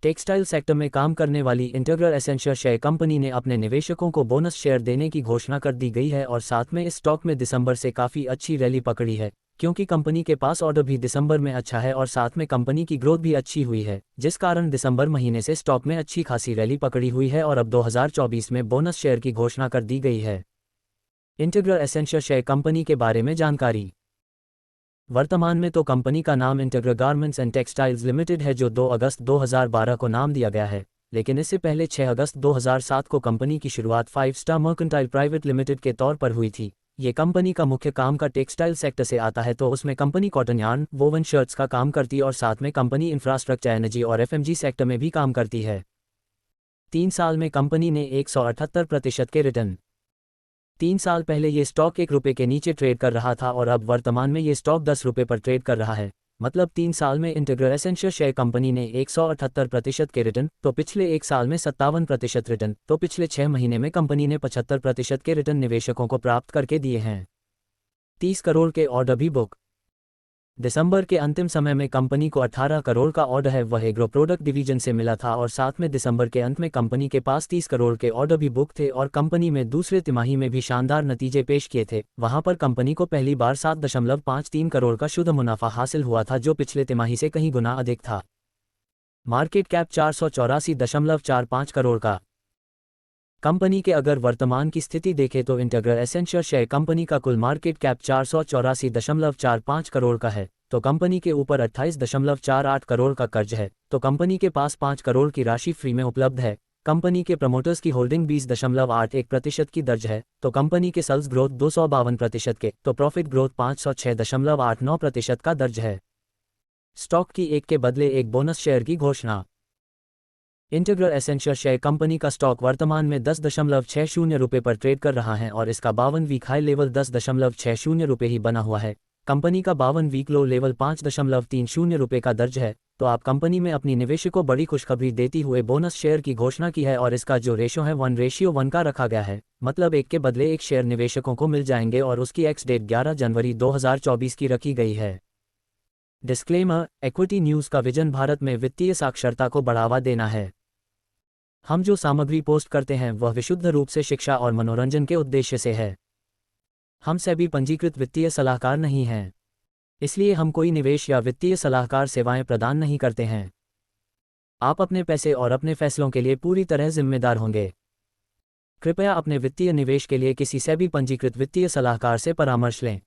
Textile sector में काम करने वाली इंटीग्रल एसेंशियल शेयर कंपनी ने अपने निवेशकों को बोनस शेयर देने की घोषणा कर दी गई है और साथ में इस स्टॉक में दिसंबर से काफ़ी अच्छी रैली पकड़ी है, क्योंकि कंपनी के पास ऑर्डर भी दिसंबर में अच्छा है और साथ में कंपनी की ग्रोथ भी अच्छी हुई है, जिस कारण दिसंबर महीने से स्टॉक में अच्छी खासी रैली पकड़ी हुई है और अब 2024 में बोनस शेयर की घोषणा कर दी गई है। इंटीग्रल एसेंशियल शेयर कंपनी के बारे में जानकारी। वर्तमान में तो कंपनी का नाम integral garments and textiles limited है, जो 2 अगस्त 2012 को नाम दिया गया है, लेकिन इससे पहले 6 अगस्त 2007 को कंपनी की शुरुआत 5 स्टार मर्केंटाइल प्राइवेट लिमिटेड के तौर पर हुई थी। ये कंपनी का मुख्य काम का टेक्सटाइल सेक्टर से आता है, तो उसमें company cotton yarn woven shirts का काम करती है और साथ में कंपनी इंफ्रास्ट्रक्चर एनर्जी और एफएमजी सेक्टर में भी काम करती है। 3 साल में कंपनी ने 178% के रिटर्न। 3 साल पहले ये स्टॉक ₹1 के नीचे ट्रेड कर रहा था और अब वर्तमान में ये स्टॉक ₹10 पर ट्रेड कर रहा है। मतलब 3 साल में इंटीग्रल एसेंशियल शेयर कंपनी ने 178% के रिटर्न, तो पिछले 1 साल में 57% रिटर्न, तो पिछले 6 महीने में कंपनी ने 75% के रिटर्न निवेशकों को प्राप्त करके दिए हैं। 30 करोड़ के ऑर्डर भी बुक। दिसंबर के अंतिम समय में कंपनी को 18 करोड़ का ऑर्डर है, वह एग्रो प्रोडक्ट डिवीजन से मिला था और साथ में दिसंबर के अंत में कंपनी के पास 30 करोड़ के ऑर्डर भी बुक थे और कंपनी में दूसरे तिमाही में भी शानदार नतीजे पेश किए थे। वहां पर कंपनी को पहली बार 7.53 करोड़ का शुद्ध मुनाफा हासिल हुआ था, जो पिछले तिमाही से कहीं गुना अधिक था। मार्केट कैप 484.45 करोड़ का। कंपनी के अगर वर्तमान की स्थिति देखें तो इंटीग्रल एसेंशियल शेयर कंपनी का कुल मार्केट कैप 484.45 करोड़ का है, तो कंपनी के ऊपर 28.48 करोड़ का कर्ज है, तो कंपनी के पास 5 करोड़ की राशि फ्री में उपलब्ध है। कंपनी के प्रमोटर्स की होल्डिंग 20.81% की दर्ज है, तो कंपनी के सेल्स ग्रोथ 252% के, तो प्रॉफिट ग्रोथ 506.89% का दर्ज है। स्टॉक की एक के बदले एक बोनस शेयर की घोषणा। इंटीग्रल एसेंशियल शेयर कंपनी का स्टॉक वर्तमान में ₹10.60 पर ट्रेड कर रहा है और इसका 52 वीक हाई लेवल ₹10.60 ही बना हुआ है। कंपनी का 52 वीक लो लेवल ₹5.30 का दर्ज है, तो आप कंपनी में अपनी निवेशकों को बड़ी खुशखबरी देती हुए बोनस शेयर की घोषणा की है और इसका जो रेशो है 1:1 का रखा गया है, मतलब एक के बदले एक शेयर निवेशकों को मिल जाएंगे और उसकी एक्स डेट 11 जनवरी 2024 की रखी गई है। डिस्क्लेमर, इक्विटी न्यूज़ का विजन भारत में वित्तीय साक्षरता को बढ़ावा देना है। हम जो सामग्री पोस्ट करते हैं वह विशुद्ध रूप से शिक्षा और मनोरंजन के उद्देश्य से है। हम सेबी पंजीकृत वित्तीय सलाहकार नहीं हैं, इसलिए हम कोई निवेश या वित्तीय सलाहकार सेवाएं प्रदान नहीं करते हैं। आप अपने पैसे और अपने फैसलों के लिए पूरी तरह जिम्मेदार होंगे। कृपया अपने वित्तीय निवेश के लिए किसी सेबी पंजीकृत वित्तीय सलाहकार से परामर्श लें।